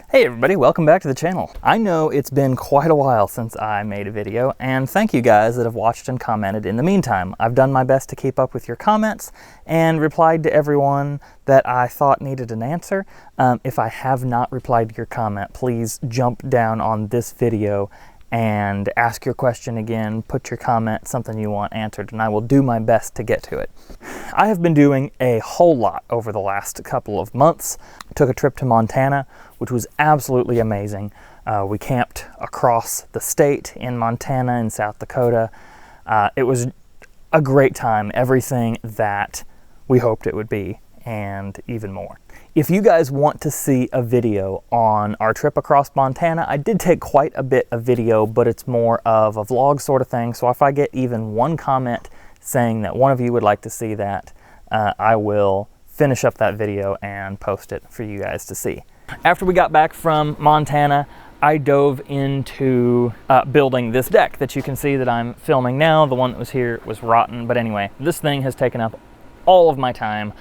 Hey everybody, welcome back to the channel. I know it's been quite a while since I made a video, and thank you guys that have watched and commented in the meantime. I've done my best to keep up with your comments and replied to everyone that I thought needed an answer. If I have not replied to your comment, please jump down on this video and ask your question again, put your comment, something you want answered, and I will do my best to get to it. I have been doing a whole lot over the last couple of months. I took a trip to Montana, which was absolutely amazing. We camped across the state in Montana and South Dakota. It was a great time, everything that we hoped it would be, and even more. If you guys want to see a video on our trip across Montana, I did take quite a bit of video, but it's more of a vlog sort of thing. So if I get even one comment saying that one of you would like to see that, I will finish up that video and post it for you guys to see. After we got back from Montana, I dove into building this deck that you can see that I'm filming now. The one that was here was rotten, but anyway, this thing has taken up all of my time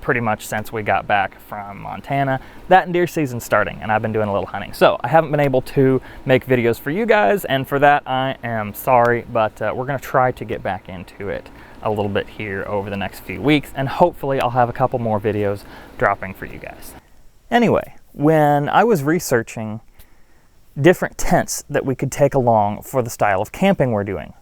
pretty much since we got back from Montana. That and deer season's starting, and I've been doing a little hunting. So I haven't been able to make videos for you guys, and for that I am sorry, but we're gonna try to get back into it a little bit here over the next few weeks, and hopefully I'll have a couple more videos dropping for you guys. Anyway, when I was researching different tents that we could take along for the style of camping we're doing,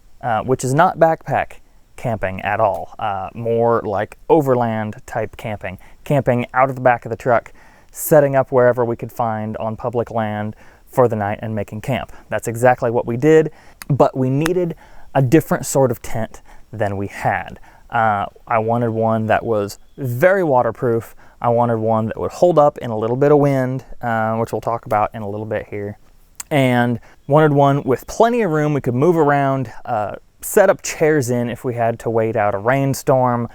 which is not backpack camping at all, more like overland type camping out of the back of the truck, setting up wherever we could find on public land for the night and making camp. That's exactly what we did, but we needed a different sort of tent than we had. I wanted one that was very waterproof. I wanted one that would hold up in a little bit of wind, which we'll talk about in a little bit here, and wanted one with plenty of room. We could move around, set up chairs in if we had to wait out a rainstorm,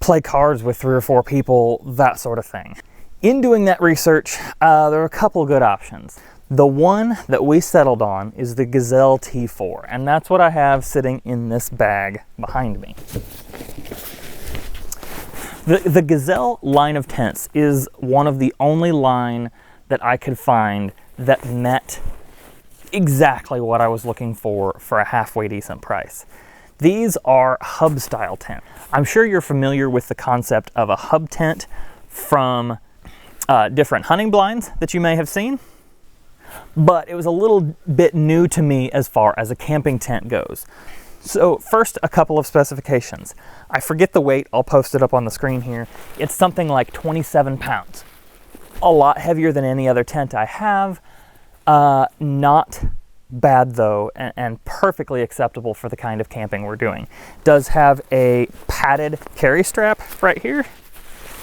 play cards with 3 or 4 people, that sort of thing. In doing that research, there were a couple good options. The one that we settled on is the Gazelle T4, and that's what I have sitting in this bag behind me. The Gazelle line of tents is one of the only line that I could find that met exactly what I was looking for a halfway decent price. These are hub style tents. I'm sure you're familiar with the concept of a hub tent from different hunting blinds that you may have seen, but it was a little bit new to me as far as a camping tent goes. So first, a couple of specifications. I forget the weight, I'll post it up on the screen here. It's something like 27 pounds. A lot heavier than any other tent I have. Not bad though, and perfectly acceptable for the kind of camping we're doing. Does have a padded carry strap right here.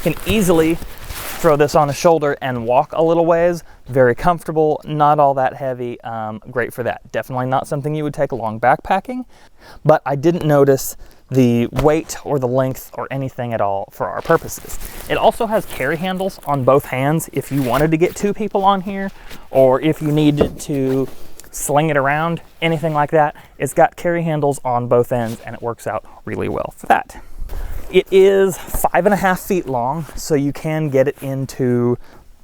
Can easily throw this on a shoulder and walk a little ways. Very comfortable, not all that heavy, great for that. Definitely not something you would take along backpacking, but I didn't notice the weight or the length or anything at all for our purposes. It also has carry handles on both hands if you wanted to get 2 people on here, or if you needed to sling it around, anything like that. It's got carry handles on both ends, and it works out really well for that. It is 5.5 feet long, so you can get it into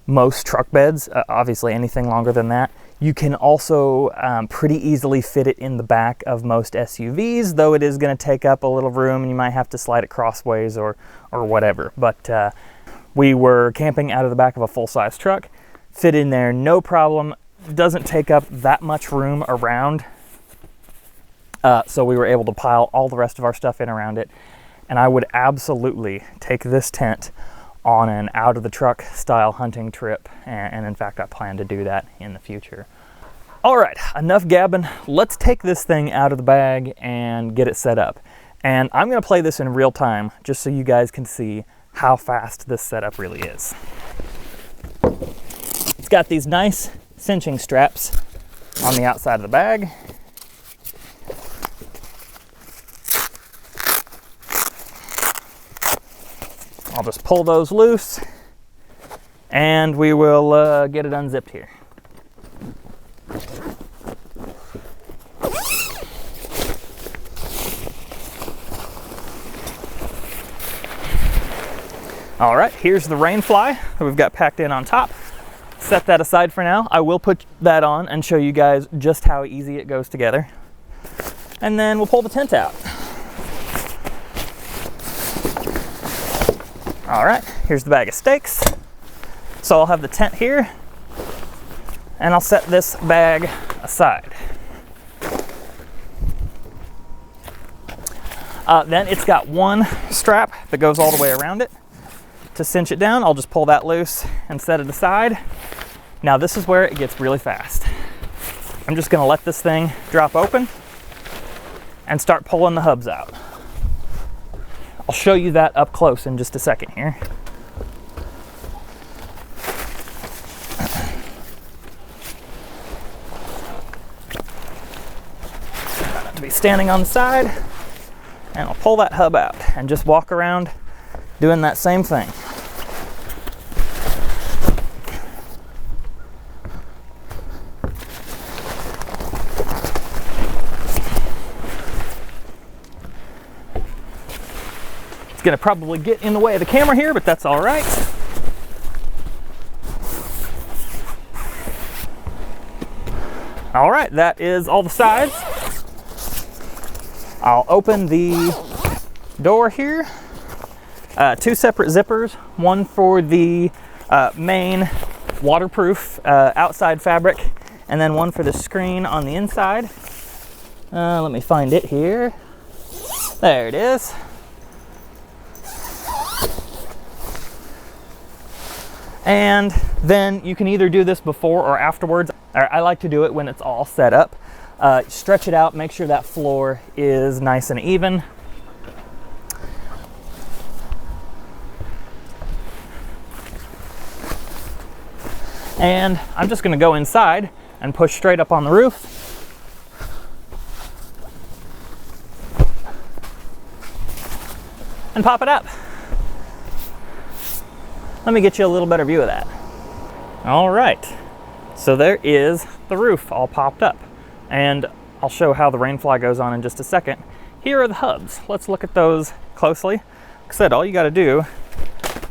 most truck beds, obviously anything longer than that. You can also pretty easily fit it in the back of most SUVs, though it is going to take up a little room and you might have to slide it crossways or whatever. But we were camping out of the back of a full-size truck, fit in there no problem, doesn't take up that much room around, so we were able to pile all the rest of our stuff in around it. And I would absolutely take this tent on an out-of-the-truck style hunting trip, and in fact I plan to do that in the future. All right, enough gabbing. Let's take this thing out of the bag and get it set up. And I'm gonna play this in real time just so you guys can see how fast this setup really is. It's got these nice cinching straps on the outside of the bag. I'll just pull those loose and we will get it unzipped here. All right, here's the Rainfly that we've got packed in on top. set that aside for now. I will put that on and show you guys just how easy it goes together. And then we'll pull the tent out. All right, here's the bag of stakes. So I'll have the tent here, and I'll set this bag aside. Then it's got one strap that goes all the way around it. To cinch it down, I'll just pull that loose and set it aside. Now this is where it gets really fast. I'm just gonna let this thing drop open and start pulling the hubs out. I'll show you that up close in just a second here. To be standing on the side, and I'll pull that hub out and just walk around doing that same thing. It's gonna probably get in the way of the camera here, but that's all right. All right, that is all the sides. I'll open the door here. Two separate zippers, one for the main waterproof outside fabric, and then one for the screen on the inside. Let me find it here. There it is. And then you can either do this before or afterwards. I like to do it when it's all set up. Stretch it out, make sure that floor is nice and even. And I'm just gonna go inside and push straight up on the roof. And pop it up. Let me get you a little better view of that. All right, so there is the roof all popped up. And I'll show how the Rainfly goes on in just a second. Here are the hubs. Let's look at those closely. Like I said, all you gotta do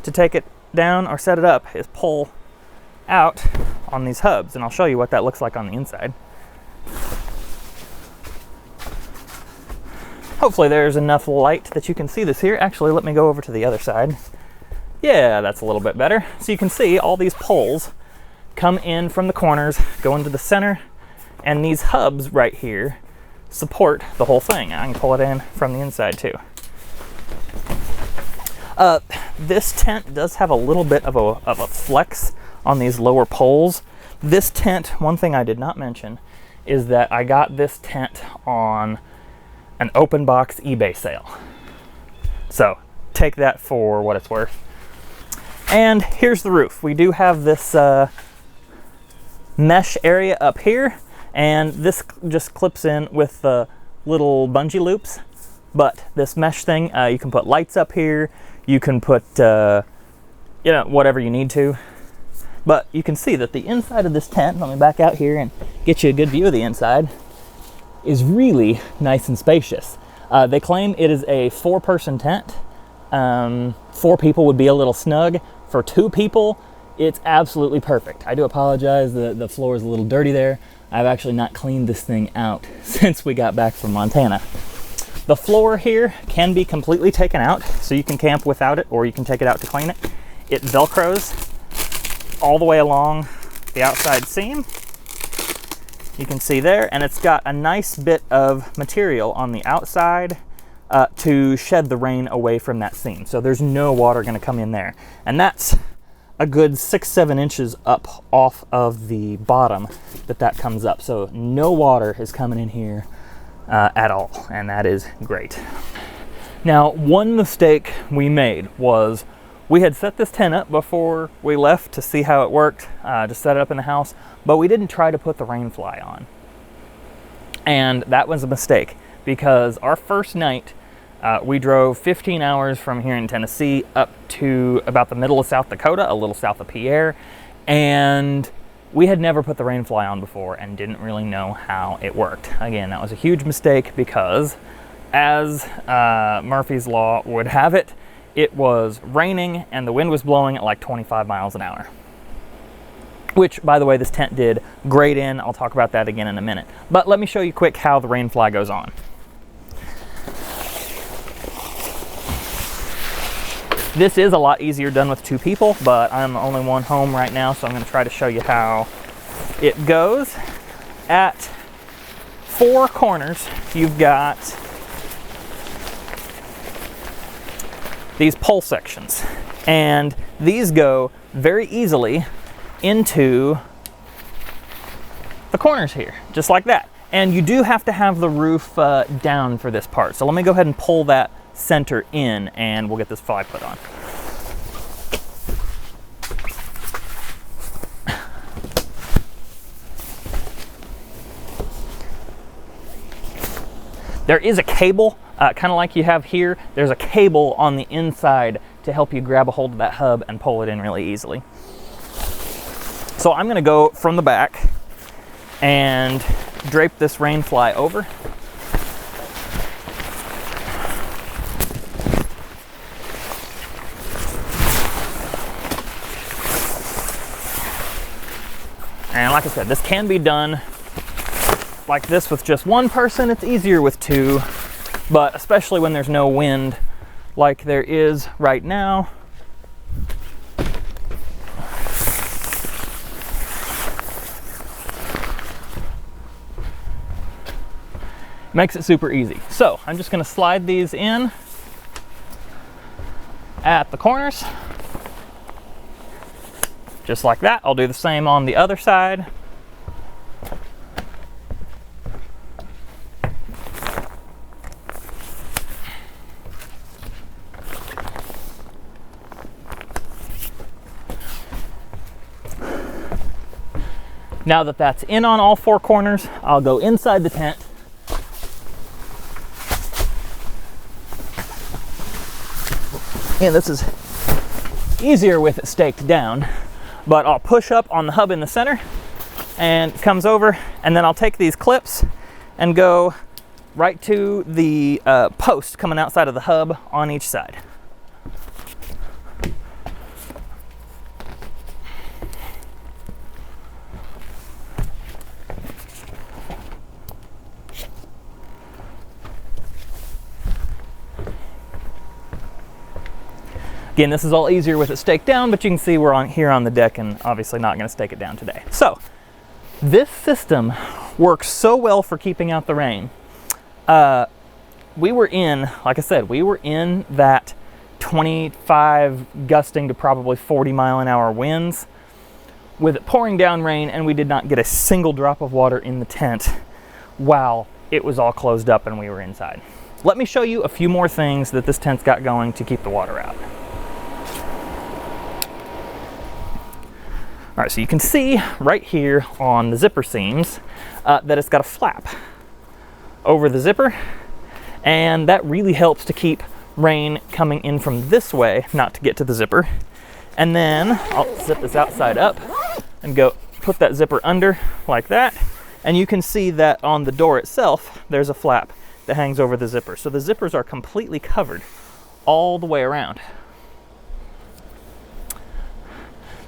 to take it down or set it up is pull out on these hubs, and I'll show you what that looks like on the inside. Hopefully there's enough light that you can see this here. Actually, let me go over to the other side. Yeah, that's a little bit better. So you can see all these poles come in from the corners, go into the center, and these hubs right here support the whole thing. I can pull it in from the inside too. This tent does have a little bit of a flex on these lower poles. This tent, one thing I did not mention, is that I got this tent on an open box eBay sale. So take that for what it's worth. And here's the roof. We do have this mesh area up here, and this just clips in with the little bungee loops. But this mesh thing, you can put lights up here. You can put, you know, whatever you need to. But you can see that the inside of this tent, let me back out here and get you a good view of the inside, is really nice and spacious. They claim it is a 4-person tent. 4 people would be a little snug. For 2 people, it's absolutely perfect. I do apologize, the floor is a little dirty there. I've actually not cleaned this thing out since we got back from Montana. The floor here can be completely taken out, so you can camp without it, or you can take it out to clean it. It Velcros all the way along the outside seam. You can see there, and it's got a nice bit of material on the outside to shed the rain away from that seam. So there's no water gonna come in there. And that's a good 6-7 inches up off of the bottom that comes up. So no water is coming in here at all, and that is great. Now, one mistake we made was we had set this tent up before we left to see how it worked, to set it up in the house, but we didn't try to put the Rainfly on. And that was a mistake, because our first night, we drove 15 hours from here in Tennessee up to about the middle of South Dakota, a little south of Pierre, and we had never put the Rainfly on before and didn't really know how it worked. Again, that was a huge mistake because, as Murphy's Law would have it, it was raining and the wind was blowing at like 25 miles an hour. which, by the way, this tent did great in. I'll talk about that again in a minute. But let me show you quick how the Rainfly goes on. This is a lot easier done with 2 people, but I'm the only one home right now, so I'm going to try to show you how it goes. At 4 corners, you've got these pole sections, and these go very easily into the corners here, just like that. And you do have to have the roof down for this part. So let me go ahead and pull that center in and we'll get this fly put on. There is a cable, kind of like you have here. There's a cable on the inside to help you grab a hold of that hub and pull it in really easily. So I'm gonna go from the back and drape this Rainfly over. And like I said, this can be done like this with just 1 person. It's easier with 2, but especially when there's no wind like there is right now. Makes it super easy. So I'm just going to slide these in at the corners, just like that. I'll do the same on the other side. Now that that's in on all 4 corners, I'll go inside the tent. And this is easier with it staked down, but I'll push up on the hub in the center and it comes over, and then I'll take these clips and go right to the post coming outside of the hub on each side. Again, this is all easier with it staked down, but you can see we're on here on the deck and obviously not going to stake it down today. So this system works so well for keeping out the rain. We were in, like I said, we were in that 25 gusting to probably 40-mile-an-hour winds with it pouring down rain, and we did not get a single drop of water in the tent while it was all closed up and we were inside. Let me show you a few more things that this tent's got going to keep the water out. All right, so you can see right here on the zipper seams that it's got a flap over the zipper, and that really helps to keep rain coming in from this way, not to get to the zipper. And then I'll zip this outside up and go put that zipper under like that, and you can see that on the door itself there's a flap that hangs over the zipper. So the zippers are completely covered all the way around.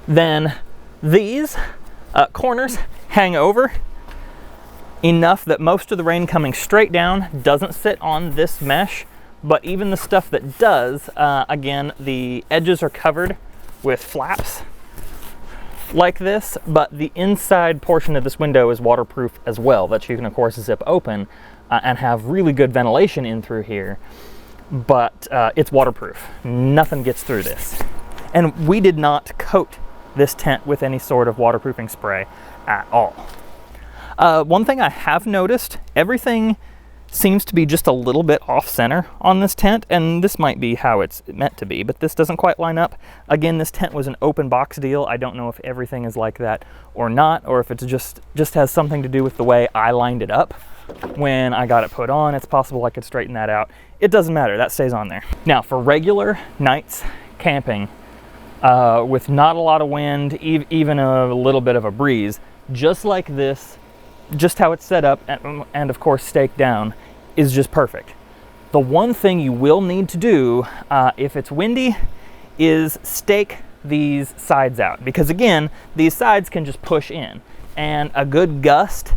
Then these corners hang over enough that most of the rain coming straight down doesn't sit on this mesh, but even the stuff that does, again, the edges are covered with flaps like this, but the inside portion of this window is waterproof as well, that you can of course zip open and have really good ventilation in through here, but it's waterproof. Nothing gets through this. And we did not coat this tent with any sort of waterproofing spray at all. One thing I have noticed, everything seems to be just a little bit off center on this tent, and this might be how it's meant to be, but this doesn't quite line up. Again, this tent was an open box deal. I don't know if everything is like that or not, or if it's just has something to do with the way I lined it up when I got it put on. It's possible I could straighten that out. It doesn't matter, that stays on there. Now, for regular nights camping, with not a lot of wind, even a little bit of a breeze, just like this, just how it's set up and of course staked down, is just perfect. The one thing you will need to do if it's windy is stake these sides out, because again, these sides can just push in, and a good gust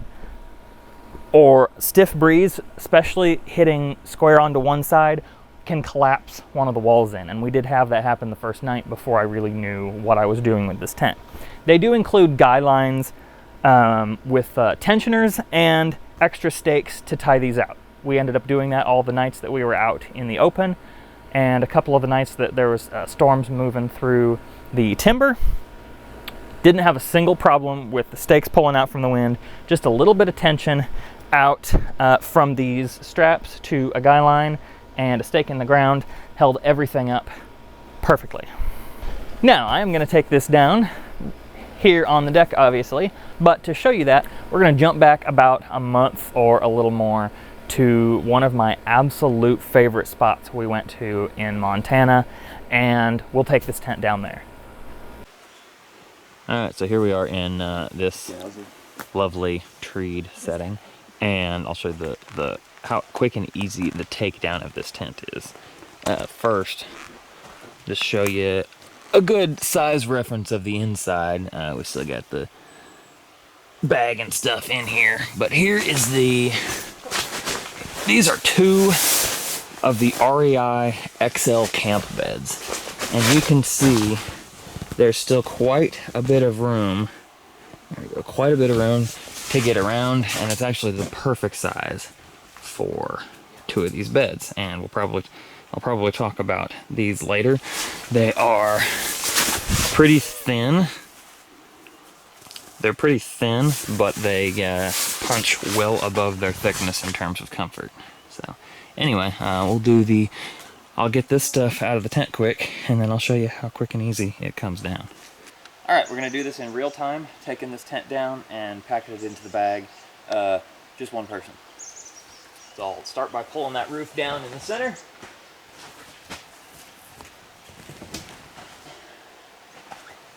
or stiff breeze, especially hitting square onto one side, can collapse one of the walls in, and we did have that happen the first night before I really knew what I was doing with this tent. They do include guy lines with tensioners and extra stakes to tie these out. We ended up doing that all the nights that we were out in the open, and a couple of the nights that there was storms moving through the timber. Didn't have a single problem with the stakes pulling out from the wind, just a little bit of tension out from these straps to a guy line and a stake in the ground held everything up perfectly. Now I am going to take this down here on the deck, obviously, but to show you that, we're going to jump back about a month or a little more to one of my absolute favorite spots we went to in Montana, and we'll take this tent down there. All right, so here we are in this lovely treed setting, and I'll show you how quick and easy the takedown of this tent is. First, just show you a good size reference of the inside. We still got the bag and stuff in here, but here is these are two of the REI XL camp beds, and you can see there's still quite a bit of room. There we go, quite a bit of room to get around, and it's actually the perfect size for two of these beds. And I'll probably talk about these later. They are pretty thin. They're pretty thin, but they punch well above their thickness in terms of comfort. So anyway, I'll get this stuff out of the tent quick, and then I'll show you how quick and easy it comes down. All right, we're gonna do this in real time, taking this tent down and packing it into the bag. Just one person. So I'll start by pulling that roof down in the center.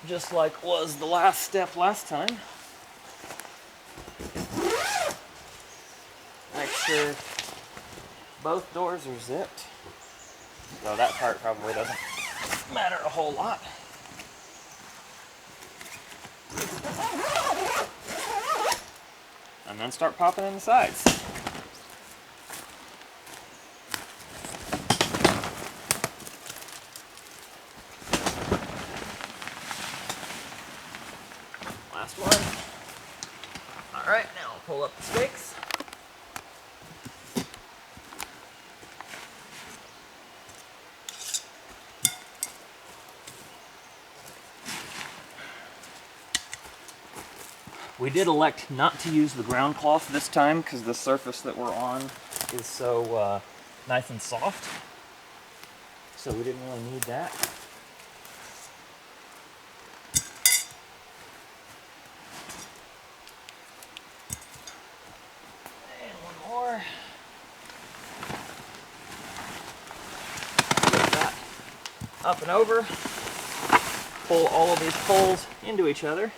Just like was the last step last time. Make sure both doors are zipped. Though that part probably doesn't matter a whole lot. And then start popping in the sides. Last one. All right, now I'll pull up the stakes. We did elect not to use the ground cloth this time because the surface that we're on is so nice and soft. So we didn't really need that. And one more. Get that up and over. Pull all of these poles into each other.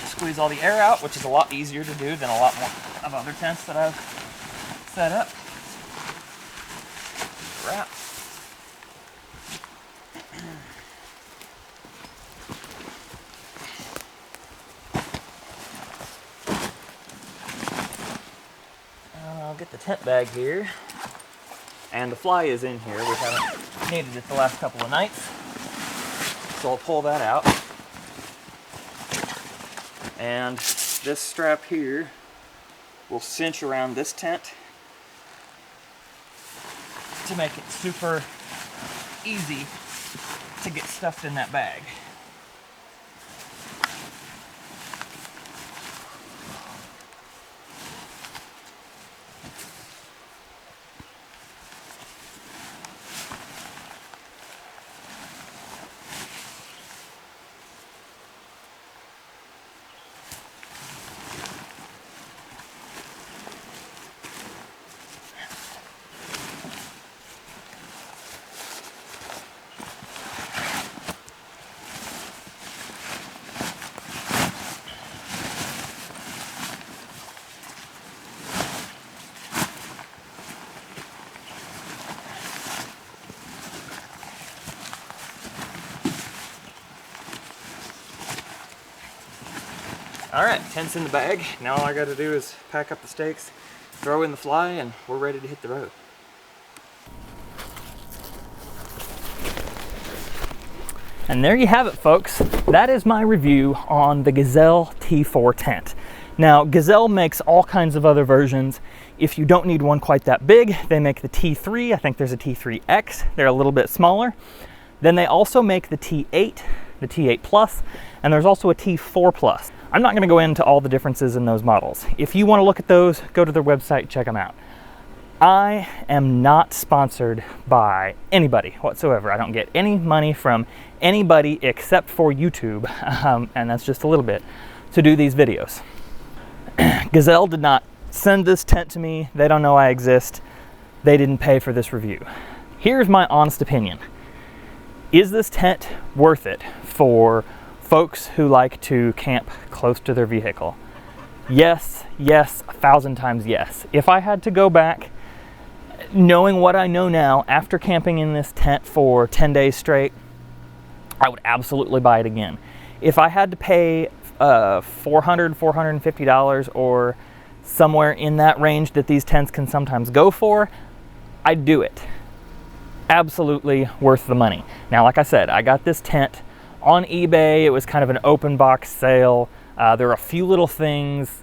Squeeze all the air out, which is a lot easier to do than a lot more of other tents that I've set up. Wrap. I'll get the tent bag here, and the fly is in here. We haven't needed it the last couple of nights, so I'll pull that out. And this strap here will cinch around this tent to make it super easy to get stuffed in that bag. All right, tent's in the bag. Now all I got to do is pack up the stakes, throw in the fly, and we're ready to hit the road. And there you have it, folks. That is my review on the Gazelle T4 tent. Now, Gazelle makes all kinds of other versions. If you don't need one quite that big, they make the T3. I think there's a T3X. They're a little bit smaller. Then they also make the T8, the T8 Plus, and there's also a T4 Plus. I'm not going to go into all the differences in those models. If you want to look at those, go to their website, check them out. I am not sponsored by anybody whatsoever. I don't get any money from anybody except for YouTube, and that's just a little bit, to do these videos. Gazelle did not send this tent to me. They don't know I exist. They didn't pay for this review. Here's my honest opinion. Is this tent worth it for folks who like to camp close to their vehicle? Yes, yes, 1,000 times yes. If I had to go back, knowing what I know now, after camping in this tent for 10 days straight, I would absolutely buy it again. If I had to pay $400, $450 or somewhere in that range that these tents can sometimes go for, I'd do it. Absolutely worth the money. Now, like I said, I got this tent on eBay. It was kind of an open box sale. There are a few little things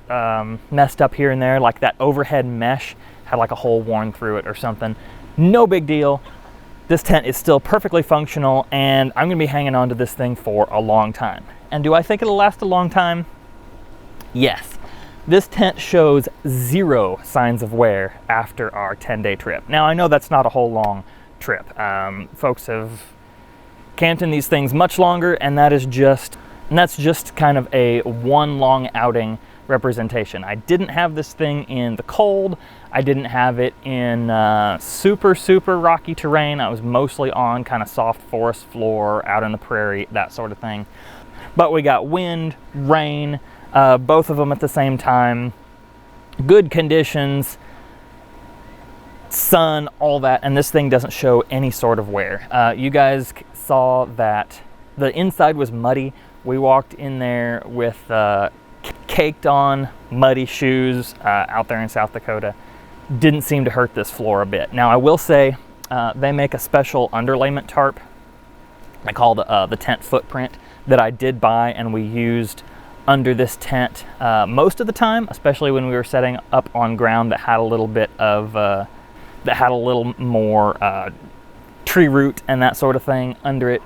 messed up here and there, like that overhead mesh had like a hole worn through it or something. No big deal. This tent is still perfectly functional, and I'm gonna be hanging on to this thing for a long time. And do I think it'll last a long time? Yes. This tent shows 0 signs of wear after our 10-day trip. Now, I know that's not a whole long trip. Folks have camped in these things much longer, and that's just kind of a one long outing representation. I didn't have this thing in the cold. I didn't have it in super rocky terrain. I was mostly on kind of soft forest floor, out in the prairie, that sort of thing. But we got wind, rain, both of them at the same time, good conditions, sun, all that, and this thing doesn't show any sort of wear. You guys saw that the inside was muddy. We walked in there with caked on muddy shoes out there in South Dakota. Didn't seem to hurt this floor a bit. Now, I will say they make a special underlayment tarp. I call the tent footprint, that I did buy and we used under this tent most of the time, especially when we were setting up on ground that had a little bit of that had a little more tree root and that sort of thing under it,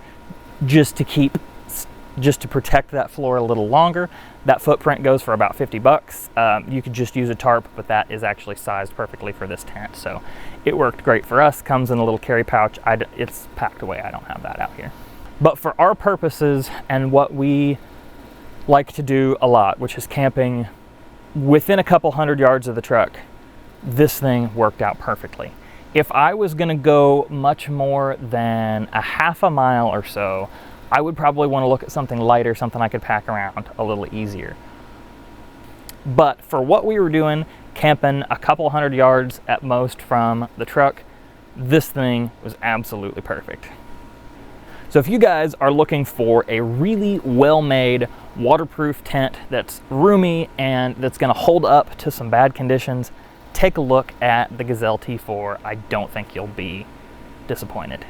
just to protect that floor a little longer. That footprint goes for about 50 bucks. You could just use a tarp, but that is actually sized perfectly for this tent, so it worked great for us. Comes in a little carry pouch. It's packed away. I don't have that out here. But for our purposes and what we like to do a lot, which is camping within a couple hundred yards of the truck, this thing worked out perfectly. If I was gonna go much more than a half a mile or so, I would probably want to look at something lighter, something I could pack around a little easier. But for what we were doing, camping a couple hundred yards at most from the truck, this thing was absolutely perfect. So if you guys are looking for a really well-made waterproof tent that's roomy and that's going to hold up to some bad conditions, take a look at the Gazelle T4. I don't think you'll be disappointed.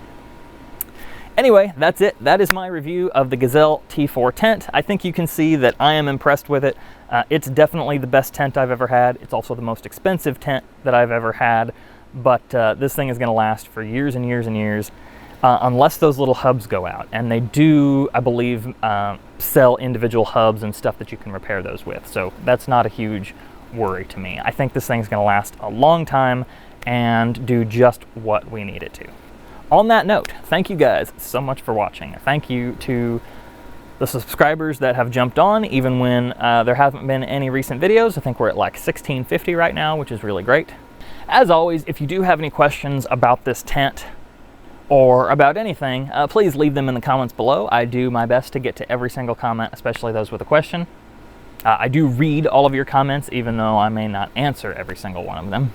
Anyway, that's it. That is my review of the Gazelle T4 tent. I think you can see that I am impressed with it. It's definitely the best tent I've ever had. It's also the most expensive tent that I've ever had, but this thing is going to last for years and years and years, unless those little hubs go out. And they do, I believe, sell individual hubs and stuff that you can repair those with. So that's not a huge worry to me. I think this thing's going to last a long time and do just what we need it to. On that note, thank you guys so much for watching. Thank you to the subscribers that have jumped on, even when there haven't been any recent videos. I think we're at like 1650 right now, which is really great. As always, if you do have any questions about this tent or about anything, please leave them in the comments below. I do my best to get to every single comment, especially those with a question. I do read all of your comments, even though I may not answer every single one of them.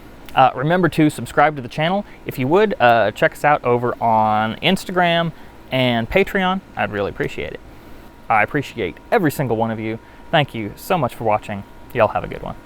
Remember to subscribe to the channel. If you would, check us out over on Instagram and Patreon. I'd really appreciate it. I appreciate every single one of you. Thank you so much for watching. Y'all have a good one.